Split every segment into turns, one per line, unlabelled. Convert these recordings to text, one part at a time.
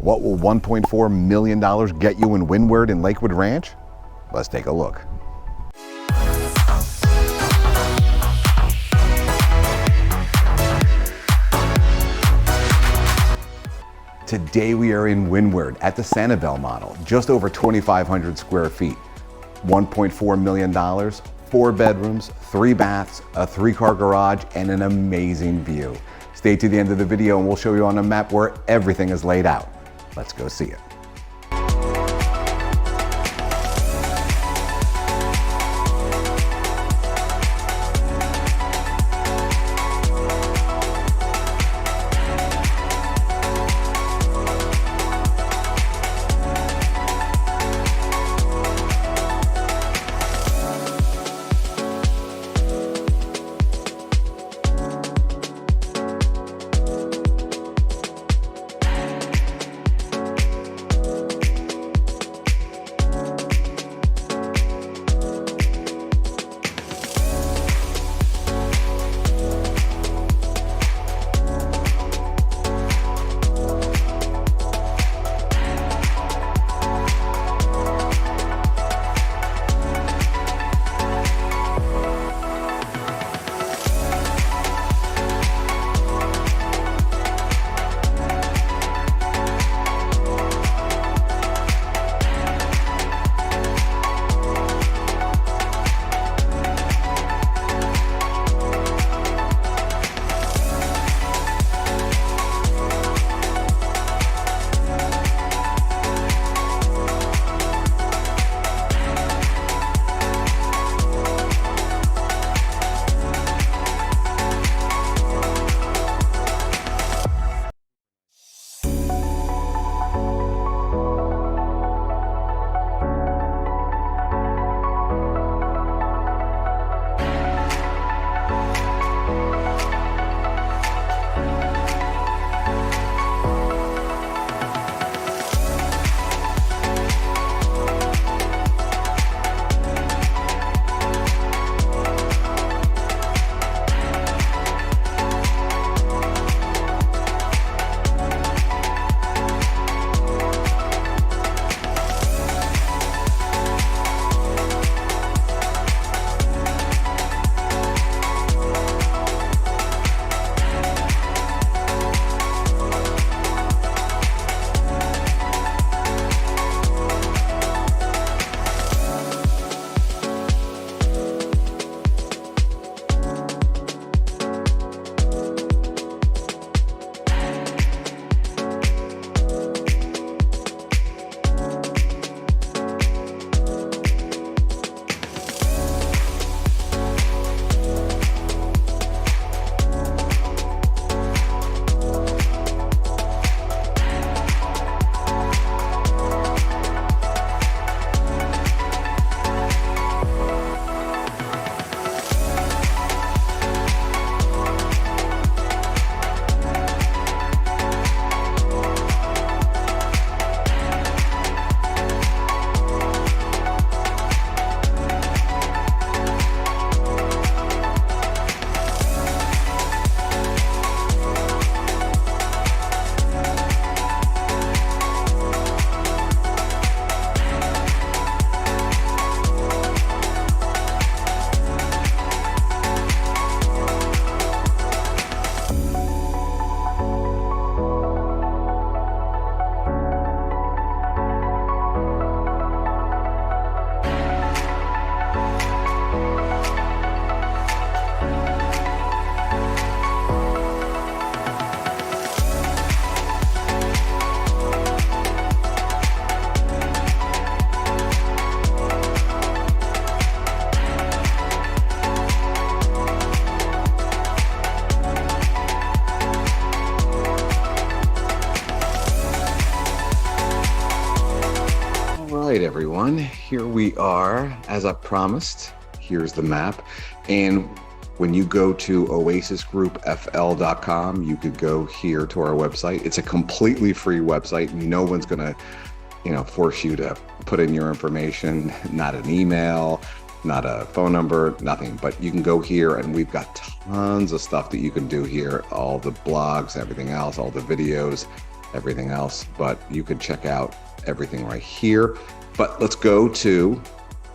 What will $1.4 million get you in Windward and Lakewood Ranch? Let's take a look. Today we are in Windward at the Sanibel Model, just over 2,500 square feet, $1.4 million, 4 bedrooms, 3 baths, a 3-car garage, and an amazing view. Stay to the end of the video and we'll show you on a map where everything is laid out. Let's go see it. right, everyone, here we are. As I promised, here's the map. And when you go to oasisgroupfl.com, you could go here to our website. It's a completely free website. No one's going to, force you to put in your information, not an email, not a phone number, nothing. But you can go here and we've got tons of stuff that you can do here. All the blogs, everything else, all the videos. everything else, but you can check out everything right here. But let's go to,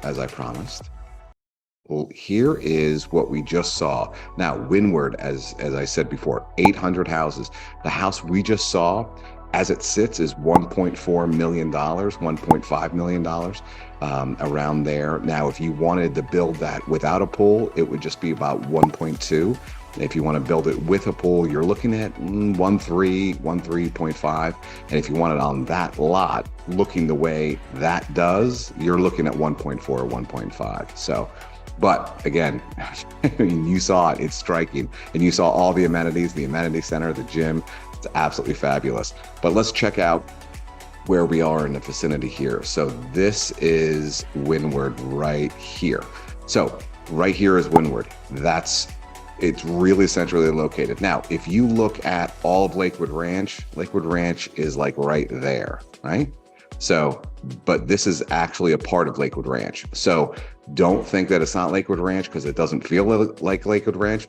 as I promised, well, here is what we just saw. Now, Windward, as I said before, 800 houses. The house we just saw, as it sits, is $1.4 million, $1.5 million, around there. Now, if you wanted to build that without a pool, it would just be about 1.2. If you want to build it with a pool, you're looking at 1.3.5. And if you want it on that lot, looking the way that does, you're looking at 1.4 or 1.5. So, but again, I mean, you saw it, it's striking. And you saw all the amenities, the amenity center, the gym. It's absolutely fabulous. But let's check out where we are in the vicinity here. So this is Windward right here. So right here is Windward. It's really centrally located. Now, if you look at all of Lakewood Ranch is like right there, right? So, but this is actually a part of Lakewood Ranch. So don't think that it's not Lakewood Ranch because it doesn't feel like Lakewood Ranch,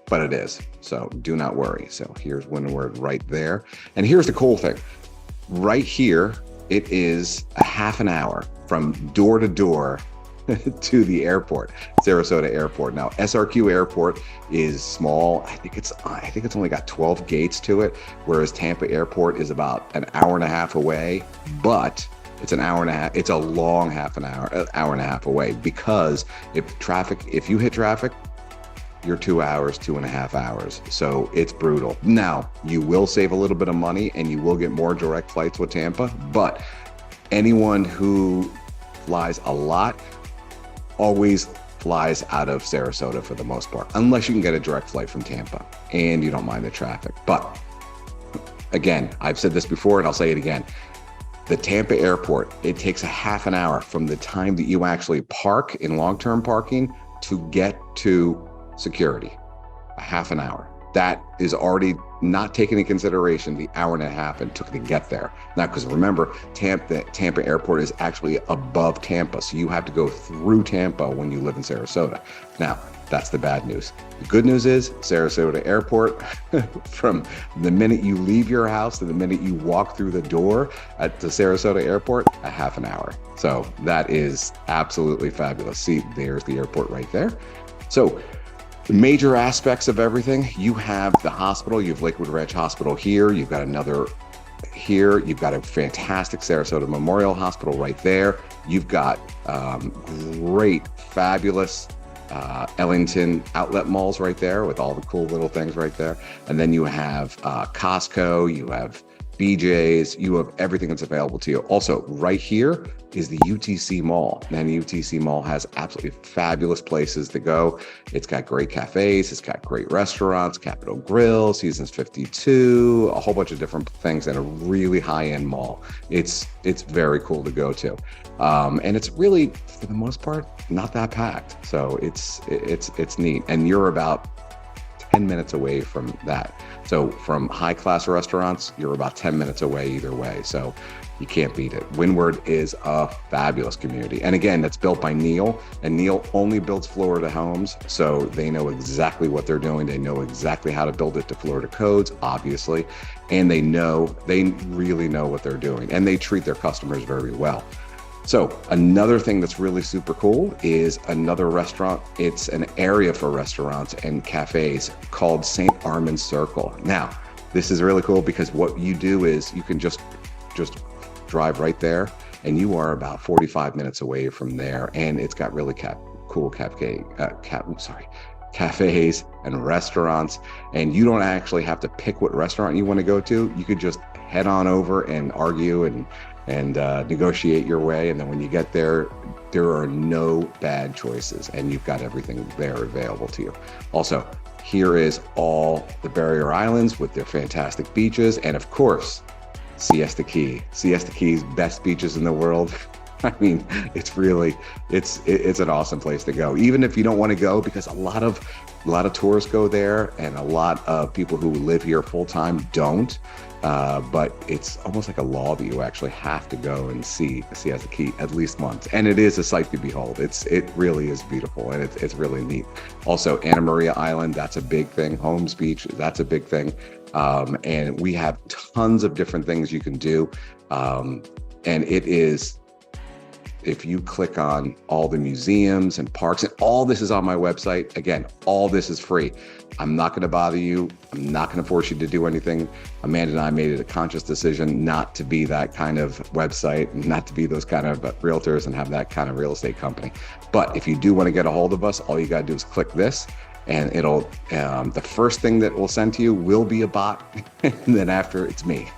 but it is. So do not worry. So here's Windward right there. And here's the cool thing. Right here, it is a half an hour from door to door to the airport, Sarasota Airport. Now, SRQ Airport is small. I think it's only got 12 gates to it, whereas Tampa Airport is about an hour and a half away, but it's an hour and a half. It's a long hour and a half away, because if you hit traffic, you're 2 hours, 2.5 hours. So it's brutal. Now, you will save a little bit of money and you will get more direct flights with Tampa, but anyone who flies a lot always flies out of Sarasota for the most part, unless you can get a direct flight from Tampa and you don't mind the traffic. But again, I've said this before and I'll say it again. The Tampa airport, it takes a half an hour from the time that you actually park in long-term parking to get to security. A half an hour. That is already not taking into consideration the hour and a half it took to get there. Now, because remember, Tampa Airport is actually above Tampa, so you have to go through Tampa when you live in Sarasota. Now, that's the bad news. The good news is Sarasota Airport, from the minute you leave your house to the minute you walk through the door at the Sarasota Airport, a half an hour. So that is absolutely fabulous. See, there's the airport right there. So the major aspects of everything, you have the hospital, you have Lakewood Ranch Hospital here, you've got another here, you've got a fantastic Sarasota Memorial Hospital right there, you've got great, fabulous Ellington outlet malls right there with all the cool little things right there. And then you have Costco, you have BJ's, you have everything that's available to you. Also, right here is the UTC Mall. And the UTC Mall has absolutely fabulous places to go. It's got great cafes, it's got great restaurants, Capitol Grill, Seasons 52, a whole bunch of different things, and a really high-end mall. It's very cool to go to. And it's really, for the most part, not that packed. So it's neat. And you're about 10 minutes away from that. So from high class restaurants, you're about 10 minutes away either way. So you can't beat it. Windward is a fabulous community. And again, that's built by Neil, and Neil only builds Florida homes. So they know exactly what they're doing. They know exactly how to build it to Florida codes, obviously. And they really know what they're doing, and they treat their customers very well. So another thing that's really super cool is another restaurant. It's an area for restaurants and cafes called St. Armand's Circle. Now, this is really cool because what you do is you can just drive right there, and you are about 45 minutes away from there. And it's got really cool cafes and restaurants. And you don't actually have to pick what restaurant you want to go to. You could just head on over and argue and negotiate your way. And then when you get there, there are no bad choices, and you've got everything there available to you. Also, here is all the barrier islands with their fantastic beaches, and of course, Siesta Key. Siesta Key's best beaches in the world. I mean, it's an awesome place to go, even if you don't want to go, because a lot of tourists go there, and a lot of people who live here full time don't. But it's almost like a law that you actually have to go and see Siesta Key at least once. And it is a sight to behold. It really is beautiful, and it's really neat. Also, Anna Maria Island, that's a big thing. Holmes Beach, that's a big thing. And we have tons of different things you can do. And it is, if you click on all the museums and parks, and all this is on my website. Again, all this is free. I'm not going to bother you. I'm not going to force you to do anything. Amanda and I made it a conscious decision not to be that kind of website, not to be those kind of realtors and have that kind of real estate company. But if you do want to get a hold of us, all you got to do is click this, and it'll, the first thing that we'll send to you will be a bot. And then after, it's me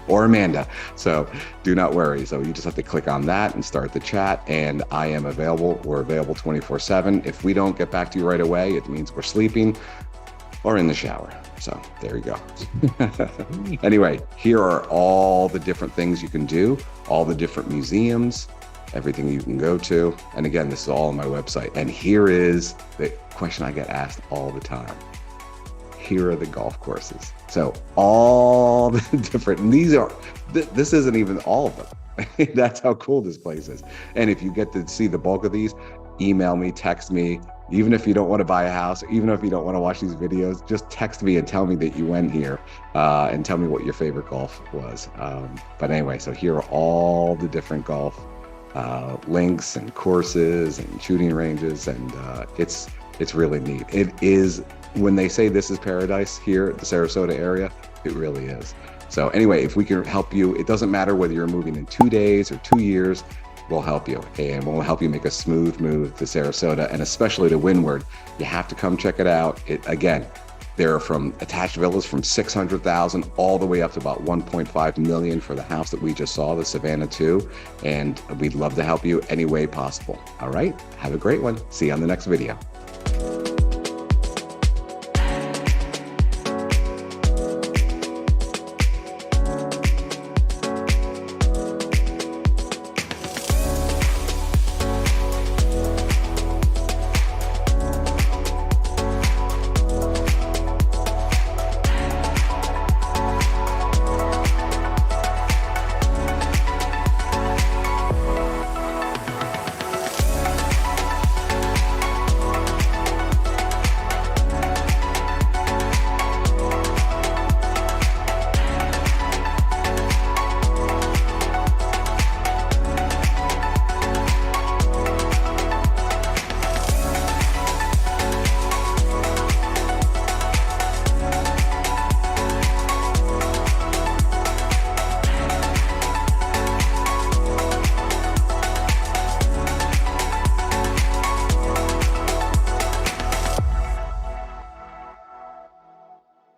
or Amanda. So do not worry. So you just have to click on that and start the chat. And I am available. We're available 24/7. If we don't get back to you right away, it means we're sleeping or in the shower. So there you go. Anyway, here are all the different things you can do, all the different museums, everything you can go to. And again, this is all on my website. And here is the question I get asked all the time. Here are the golf courses. So all the different, and these are, this isn't even all of them. That's how cool this place is. And if you get to see the bulk of these, email me, text me. Even if you don't want to buy a house, even if you don't want to watch these videos, just text me and tell me that you went here, and tell me what your favorite golf was. But anyway, so here are all the different golf links and courses and shooting ranges, and it's really neat. It is, when they say this is paradise here at the Sarasota area, it really is. So anyway, if we can help you, it doesn't matter whether you're moving in 2 days or 2 years, we'll help you, and we'll help you make a smooth move to Sarasota, and especially to Windward. You have to come check it out. Again, there are from attached villas from 600,000 all the way up to about 1.5 million for the house that we just saw, the Savannah 2. And we'd love to help you any way possible. All right, have a great one. See you on the next video.